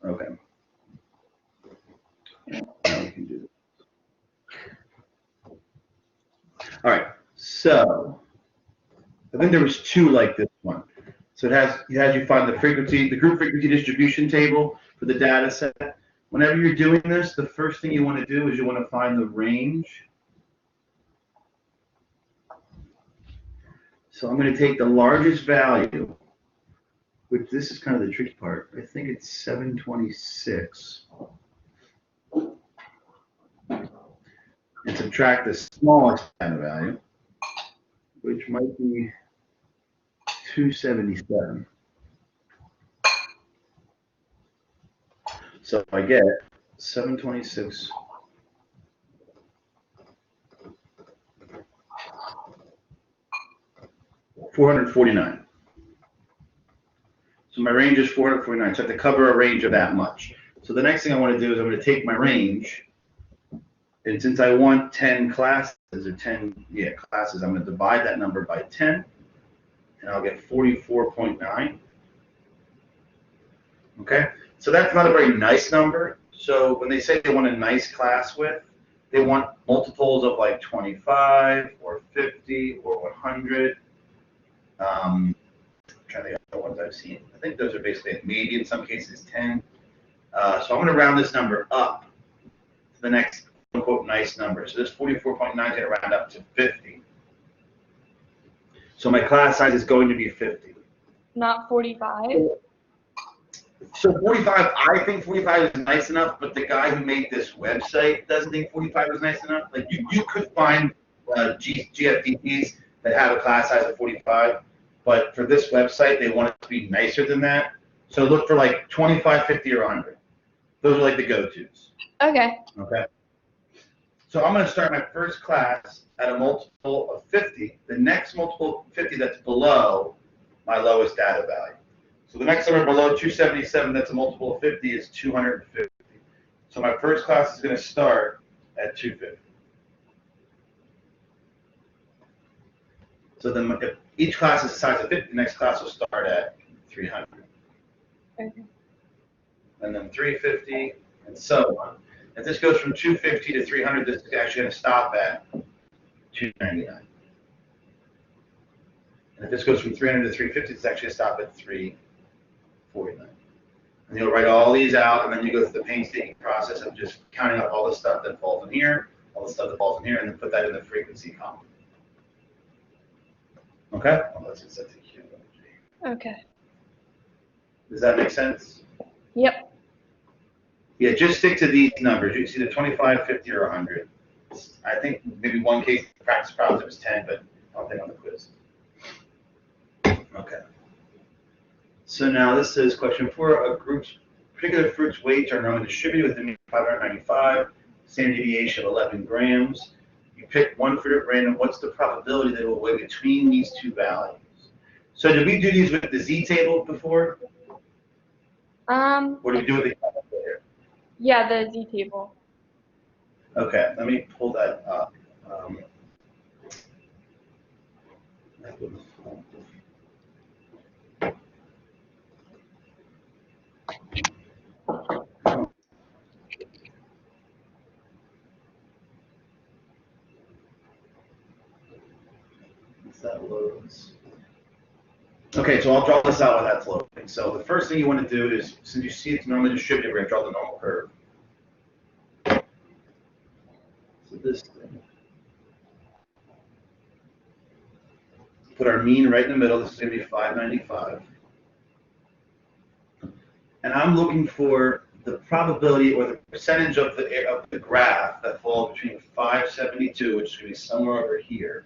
Okay. Now we can do this. All right. So I think there was two like this one. So it has you find the frequency, the group frequency distribution table for the data set. Whenever you're doing this, the first thing you want to do is you want to find the range. So I'm going to take the largest value, which this is kind of the tricky part. I think it's 726. And subtract the smallest data value, which might be 277. So I get 726 449. So my range is 449. So I have to cover a range of that much. So the next thing I want to do is I'm going to take my range, and since I want 10 classes or 10 classes, I'm going to divide that number by 10, and I'll get 44.9. Okay, so that's not a very nice number. So when they say they want a nice class width, they want multiples of like 25 or 50 or 100. I'm trying to think of the ones I've seen. I think those are basically maybe in some cases 10. So I'm going to round this number up to the next quote unquote nice number. So this 44.9 is going to round up to 50. So my class size is going to be 50. Not 45? So 45, I think 45 is nice enough, but the guy who made this website doesn't think 45 is nice enough. Like you could find GFDPs that have a class size of 45, but for this website, they want it to be nicer than that. So look for like 25, 50, or 100. Those are like the go-tos. Okay. Okay. So I'm going to start my first class at a multiple of 50. The next multiple of 50 that's below my lowest data value. So the next number below 277 that's a multiple of 50 is 250. So my first class is going to start at 250. So then if each class is the size of 50, the next class will start at 300. Okay. And then 350, and so on. If this goes from 250 to 300, this is actually going to stop at 299. And if this goes from 300 to 350, it's actually going to stop at 349. And you'll write all these out, and then you go through the painstaking process of just counting up all the stuff that falls in here, all the stuff that falls in here, and then put that in the frequency column. Okay? Well, let's just set the Q. Okay. Does that make sense? Yep. Yeah, just stick to these numbers. You see the 25, 50, or 100. I think maybe one case practice problems it was 10, but I don't think on the quiz. Okay. So now this says question 4, a group's particular fruit's weights are normally distributed with a mean of 595, standard deviation of 11 grams. You pick one fruit at random. What's the probability that it will weigh between these two values? So did we do these with the Z table before? What do we do with the calculator? Yeah, the Z table. Okay, let me pull that up. That loads. Okay, so I'll draw this out while that's loading. So the first thing you want to do is, since you see it's normally distributed, we're going to draw the normal curve. So this thing. Put our mean right in the middle. This is going to be 595. And I'm looking for the probability or the percentage of the graph that falls between 572, which is going to be somewhere over here,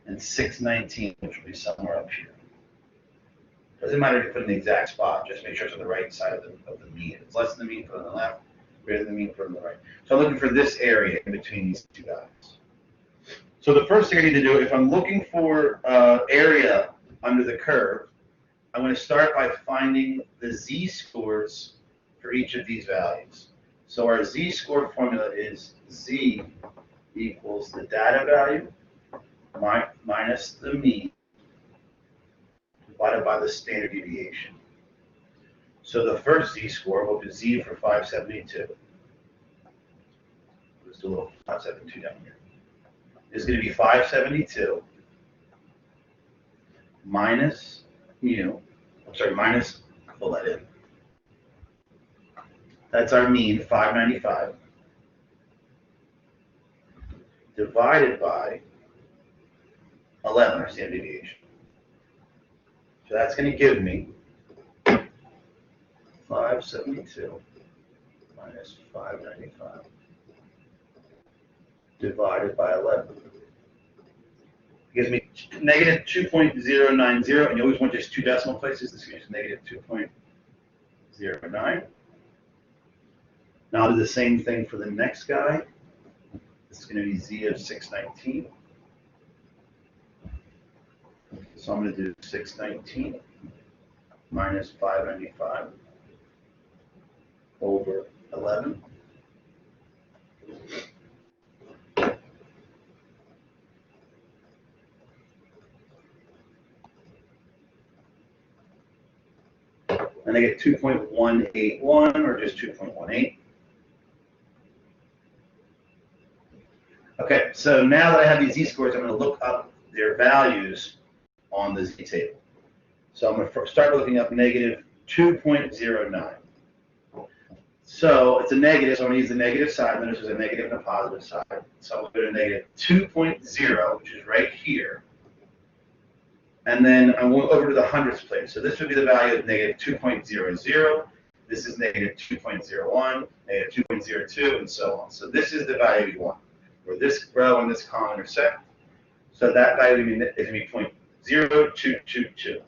and 619, which will be somewhere up here. Doesn't matter if you put it in the exact spot, just make sure it's on the right side of the mean. If it's less than the mean, put it on the left, greater than the mean, put it on the right. So I'm looking for this area in between these two values. So the first thing I need to do, if I'm looking for area under the curve, I'm going to start by finding the z-scores for each of these values. So our z-score formula is z equals the data value minus the mean divided by the standard deviation. So the first z-score, will be z for 572. Let's do a little 572 down here. Is going to be 572 minus mu, minus, pull that in. That's our mean, 595, divided by 11, our standard deviation. So that's going to give me 572 minus 595 divided by 11. It gives me negative 2.090, and you always want just two decimal places. This is negative 2.09. Now I'll do the same thing for the next guy. This is going to be z of 619. So I'm going to do 619 minus 595 over 11. And I get 2.181 or just 2.18. Okay, so now that I have these z-scores, I'm going to look up their values on the z-table. So I'm going to start looking up negative 2.09. So it's a negative, so I'm going to use the negative side, and this is a negative and a positive side. So I'm going to go to negative 2.0, which is right here. And then I'm going over to the hundredths place. So this would be the value of negative 2.00. This is negative 2.01, negative 2.02, and so on. So this is the value you want, where this row and this column intersect. So that value is going to be 0.0222.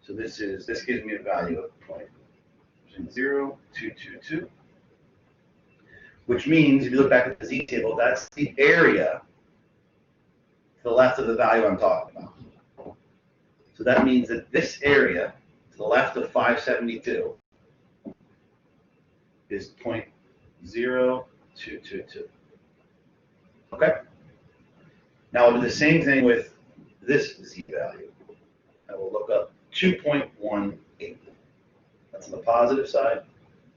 So this gives me a value of 0.0222, which means if you look back at the z-table, that's the area to the left of the value I'm talking about. So that means that this area to the left of 572 is 0.0222. Okay? Now I'll do the same thing with this z value. I will look up 2.18. That's on the positive side.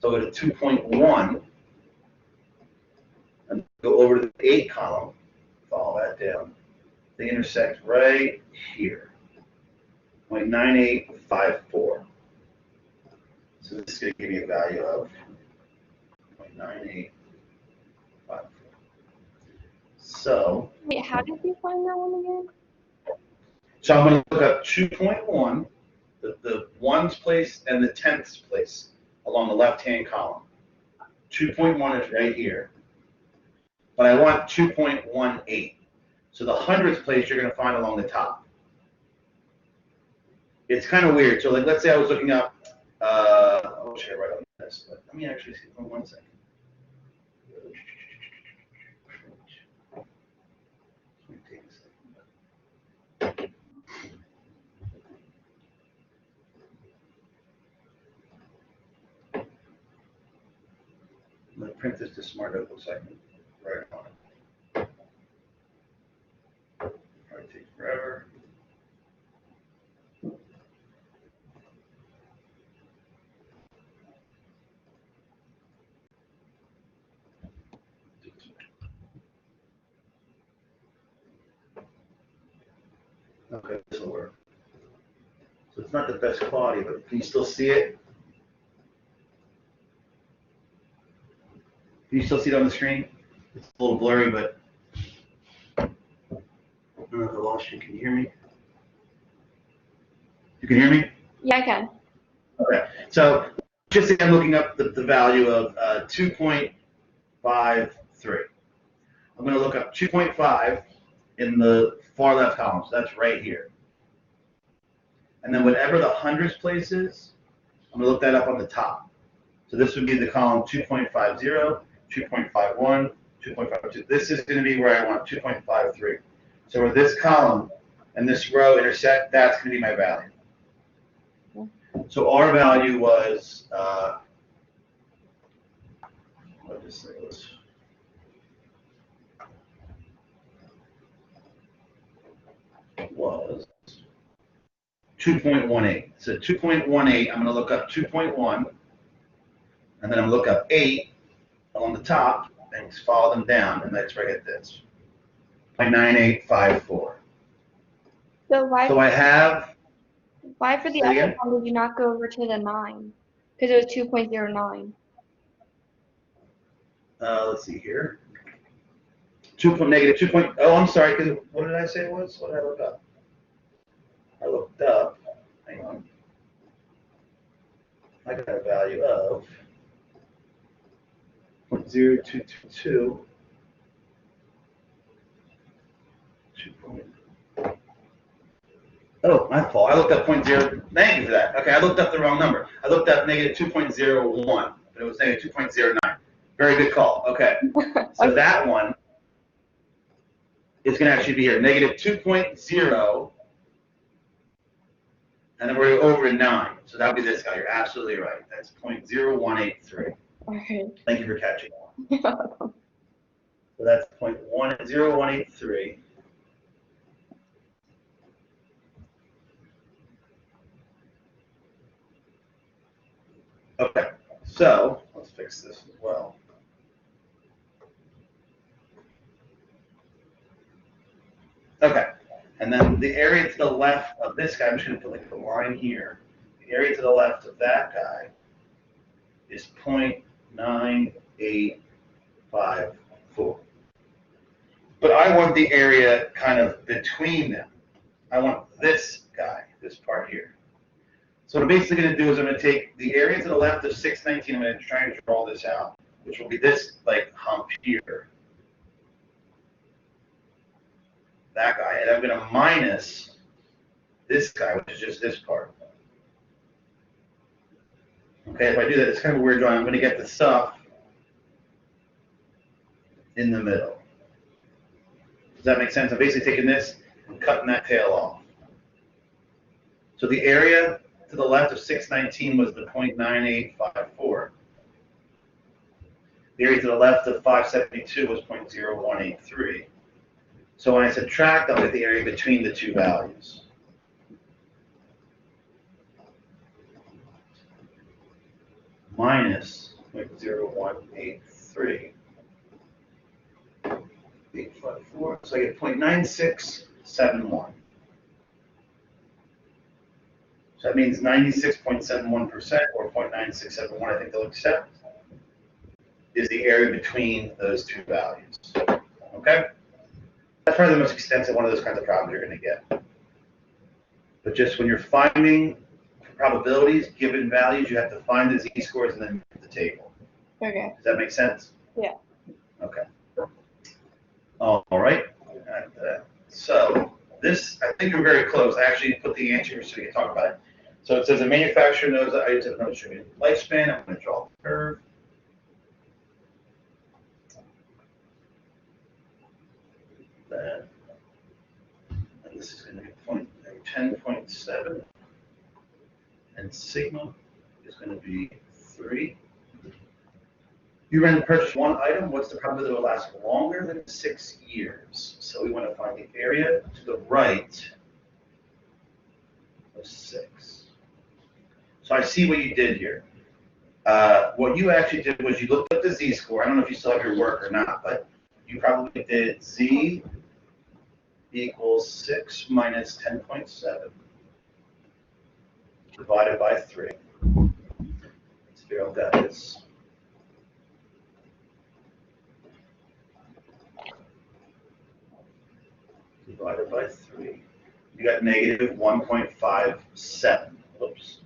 So I'll go to 2.1 and go over to the 8 column, follow that down. They intersect right here, 0.9854. So this is going to give me a value of 0.9854. So. Wait, how did you find that one again? So I'm going to look up 2.1, the ones place and the tenths place along the left-hand column. 2.1 is right here. But I want 2.18. So the hundredths place you're going to find along the top. It's kind of weird. So like, let's say I was looking up, I wish I could write on this, but let me actually see for 1 second. I'm going to print this to Smart Notebook so I can write on it. Probably take forever. Okay, this will work. So it's not the best quality, but can you still see it? Can you still see it on the screen? It's a little blurry, but I don't know if I lost you. Can you hear me? You can hear me? Yeah, I can. Okay. So just say I'm looking up the value of 2.53. I'm going to look up 2.5 in the far left column. So that's right here. And then whatever the hundredths place is, I'm going to look that up on the top. So this would be the column 2.50, 2.51, 2.52. This is going to be where I want 2.53. So where this column and this row intersect, that's going to be my value. So our value was, what this thing was 2.18. So 2.18, I'm going to look up 2.1, and then I'm going to look up 8 along the top, and just follow them down, and that's where I get this. 0.9854. So why So I have, for the say other again? one did you not go over to the 9? Because it was 2.09. Let's see here. Negative 2. Oh, I'm sorry, because what did I say it was? What did I look up? I looked up, hang on. I got a value of 0.0222. 2. Oh, my fault. I looked up 0. Thank you for that. Okay, I looked up the wrong number. I looked up negative 2.01, but it was negative 2.09. Very good call. Okay, so Okay. that one is going to actually be here. Negative 2.0, and then we're over 9. So that would be this guy. You're absolutely right. That's 0.0183. Okay. Thank you for catching that. So that's 0.0183. Okay, so let's fix this as well. Okay, and then the area to the left of this guy, I'm just going to put like a line here. The area to the left of that guy is 0.9854. But I want the area kind of between them. I want this guy, this part here. So what I'm basically going to do is I'm going to take the area to the left of 619. I'm going to try and draw this out, which will be this like hump here. That guy, and I'm going to minus this guy, which is just this part. Okay, if I do that, it's kind of a weird drawing. I'm going to get the stuff in the middle. Does that make sense? I'm basically taking this and cutting that tail off. So the area to the left of 619 was the 0.9854. The area to the left of 572 was 0.0183. So when I subtract, I'll get the area between the two values. Minus 0.0183. 854. So I get 0.9671. So that means 96.71% or 0.9671, I think they'll accept, is the area between those two values. Okay? That's probably the most extensive one of those kinds of problems you're going to get. But just when you're finding probabilities, given values, you have to find the z-scores and then move the table. Okay. Does that make sense? Yeah. Okay. All right. So this, I think we're very close. I actually put the answer so we can talk about it. So it says a manufacturer knows that items have no distributed lifespan. I'm going to draw the curve. That. And this is going to be 10.7. And sigma is going to be 3. You ran and purchased one item. What's the probability it will last longer than 6 years? So we want to find the area to the right of 6. So I see what you did here. What you actually did was you looked up the z-score. I don't know if you still have your work or not, but you probably did z equals 6 minus 10.7 divided by 3. Let's figure out what that is. Divided by 3. You got negative 1.57. Whoops.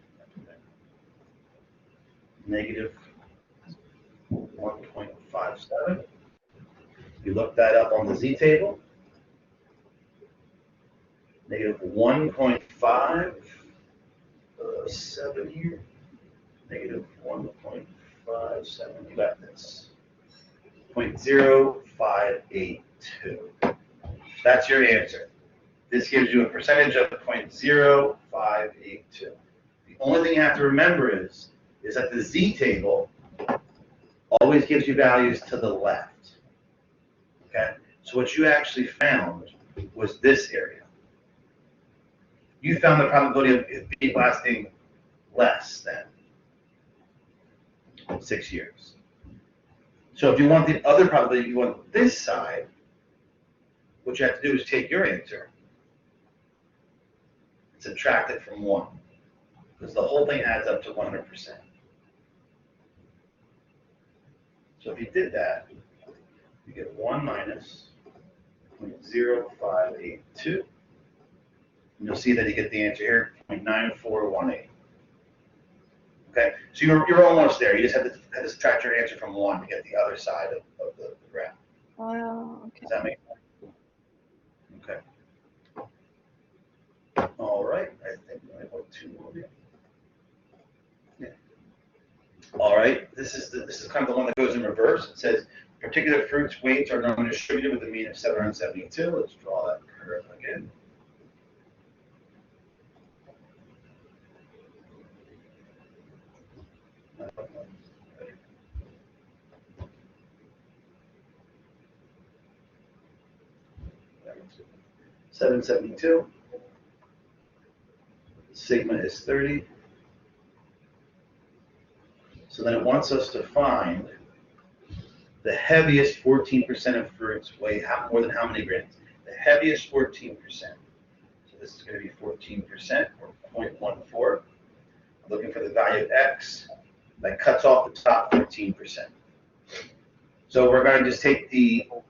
Negative 1.57. You look that up on the z-table. Negative 1.57 here. Negative 1.57. You got this. 0.0582. That's your answer. This gives you a percentage of 0.0582. The only thing you have to remember is that the z-table always gives you values to the left. Okay? So what you actually found was this area. You found the probability of it being lasting less than 6 years. So if you want the other probability, you want this side, what you have to do is take your answer and subtract it from 1, because the whole thing adds up to 100%. So if you did that, you get 1 minus 0.0582. And you'll see that you get the answer here, 0.9418. Okay, so you're almost there. You just have to subtract your answer from 1 to get the other side of the graph. Oh, okay. Does that make sense? Okay. All right. I think I have 2 more here. Yeah. All right. This is kind of the one that goes in reverse. It says particular fruits' weights are normally distributed with a mean of 772. Let's draw that curve again. $772. Sigma is 30. So then it wants us to find the heaviest 14% of fruits weigh more than how many grams? The heaviest 14%. So this is going to be 14% or 0.14. I'm looking for the value of x that cuts off the top 14%. So we're going to just take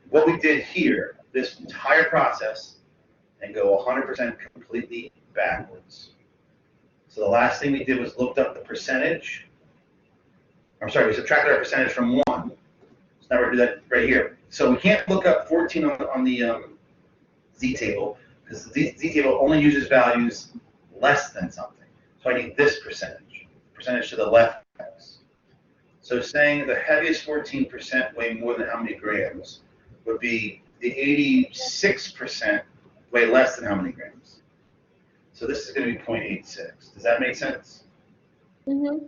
what we did here, this entire process, and go 100% completely backwards. So the last thing we did was looked up the percentage. I'm sorry, we subtracted our percentage from 1. So now we're going to do that right here. So we can't look up 14 on the z table, because the z table only uses values less than something. So I need this percentage to the left. So saying the heaviest 14% weigh more than how many grams would be the 86% weigh less than how many grams. So this is going to be 0.86. Does that make sense? Mm-hmm.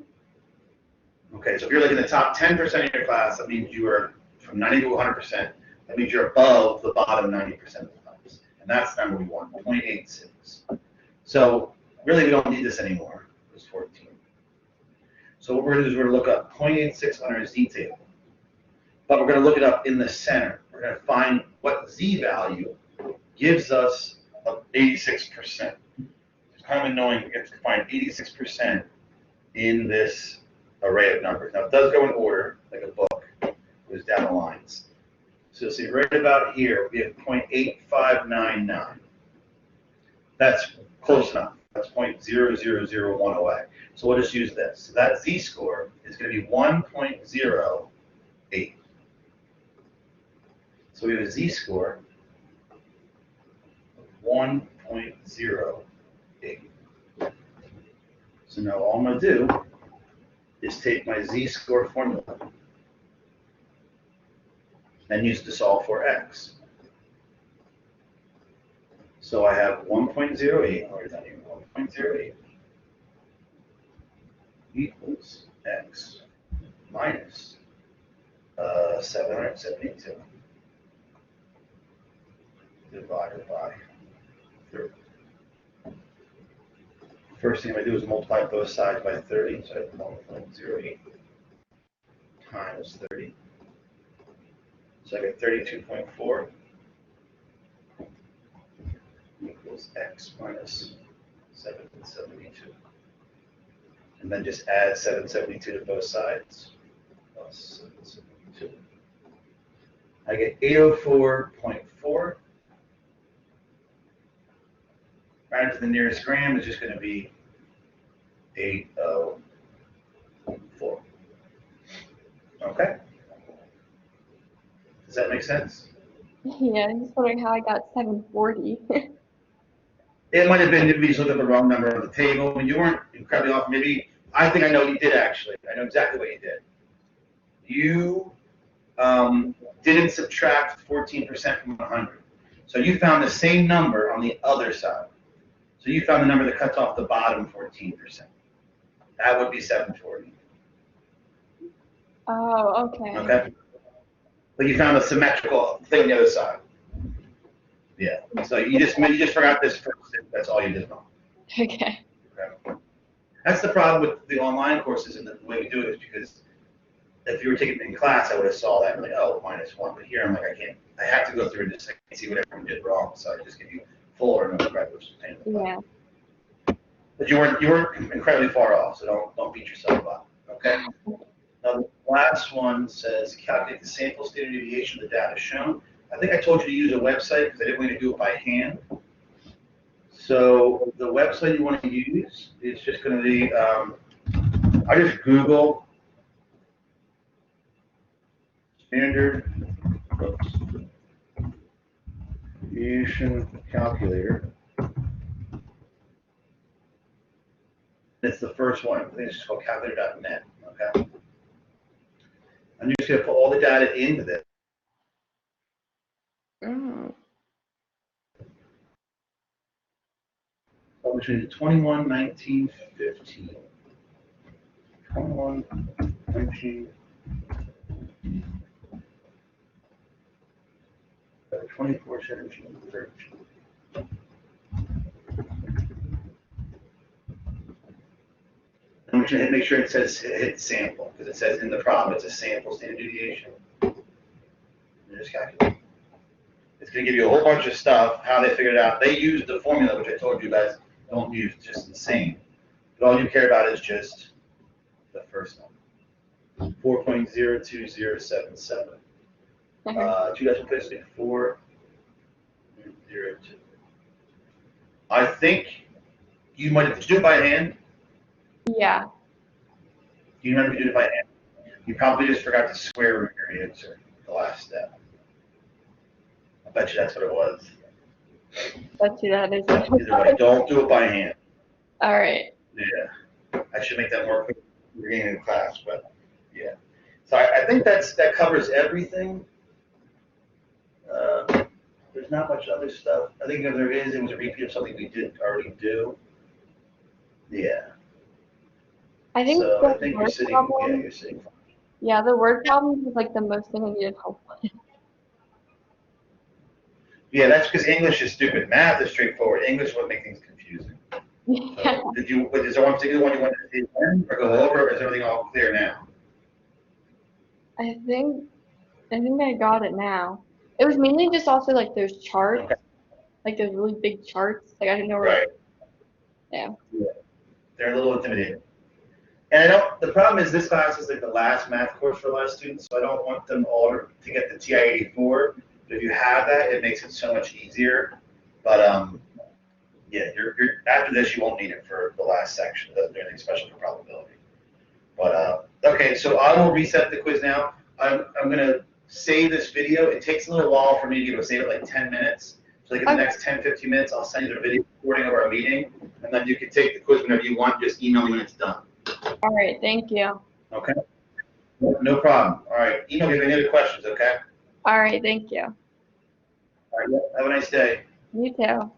Okay, so if you're like in the top 10% of your class, that means you are from 90 to 100%. That means you're above the bottom 90% of the class. And that's the number we want, 0.86. So really we don't need this anymore. It's 14. So what we're going to do is we're going to look up 0.86 on our z table. But we're going to look it up in the center. We're going to find what z value gives us 86%. It's kind of annoying. We have to find 86% in this array of numbers. Now it does go in order, like a book. It goes down the lines. So you'll see right about here, we have 0.8599. That's close enough. That's 0.00010. So we'll just use this. So that z-score is going to be 1.08. So we have a z-score of 1.08. So now all I'm going to do is take my z-score formula and use it to solve for x. So I have 1.08, or is that even 1.08, equals x minus 772 divided by 30. First thing I do is multiply both sides by 30, so I have 1.08 times 30. So I get 32.4 equals x minus 772. And then just add 772 to both sides, plus 772. I get 804.4. Rounded to the nearest gram is just going to be 804. Okay? Does that make sense? Yeah, I'm just wondering how I got 740. It might have been if we just looked at the wrong number on the table. I mean, you weren't incredibly off. Maybe, I think I know what you did actually. I know exactly what you did. You didn't subtract 14% from 100. So you found the same number on the other side. So you found the number that cuts off the bottom 14%. That would be 740. Oh, okay. Okay? But you found a symmetrical thing on the other side. Yeah. So you just forgot this first. That's all you did wrong. Okay. Okay? That's the problem with the online courses and the way we do it is because if you were taking it in class, I would have saw that and like, oh, -1. But here I'm like, I have to go through and just see what everyone did wrong. So I just give you full or no credit, which is a pain in the butt. Yeah. But you weren't incredibly far off, so don't beat yourself up. Okay. Now the last one says calculate the sample standard deviation of the data shown. I think I told you to use a website because I didn't want to do it by hand. So the website you want to use is just going to be, I just Google standard deviation calculator. It's the first one. I think it's just called calculator.net. Okay. I'm just going to put all the data into this. Mm. Between 21, 19, 15. 21, 19, 24, 17, 13. I'm going to make sure it says hit sample, because it says in the problem it's a sample standard deviation. And just calculate. It's going to give you a whole bunch of stuff, how they figured it out. They used the formula, which I told you guys don't use, it's just insane. But all you care about is just the first one. 4.02077. Okay. 2004. 0.02. I think you might have to do it by hand. Yeah. Do you remember doing it by hand? You probably just forgot to square root your answer, the last step. I bet you that's what it was. Bet you that is. Either way, don't do it by hand. All right. Yeah. I should make that more clear at the beginning of class, but yeah. So I think that covers everything. There's not much other stuff. I think if there is, it was a repeat of something we did already do. Yeah. I think So the I think you're word sitting, problem. yeah, you're sitting. Yeah, the word problem is like the most thing I needed help with. Yeah, that's because English is stupid. Math is straightforward. English will make things confusing. Yeah. So is there one particular one you want to see again or go over, or is everything all clear now? I think I got it now. It was mainly just also like those charts, Okay. like those really big charts. Like I didn't know where. Right. Yeah. They're a little intimidating. And I don't, the problem is this class is like the last math course for a lot of students, so I don't want them all to get the TI-84. But if you have that, it makes it so much easier. But yeah, you're after this, you won't need it for the last section. It doesn't do anything special for probability. But okay, so I will reset the quiz now. I'm gonna save this video. It takes a little while for me to be able to save it, like 10 minutes. So like in the next 10, 15 minutes, I'll send you the video recording of our meeting, and then you can take the quiz whenever you want. Just email me when it's done. All right. Thank you. Okay. No problem. All right. Email me if you have any other questions. Okay. All right. Thank you. All right. Have a nice day. You too.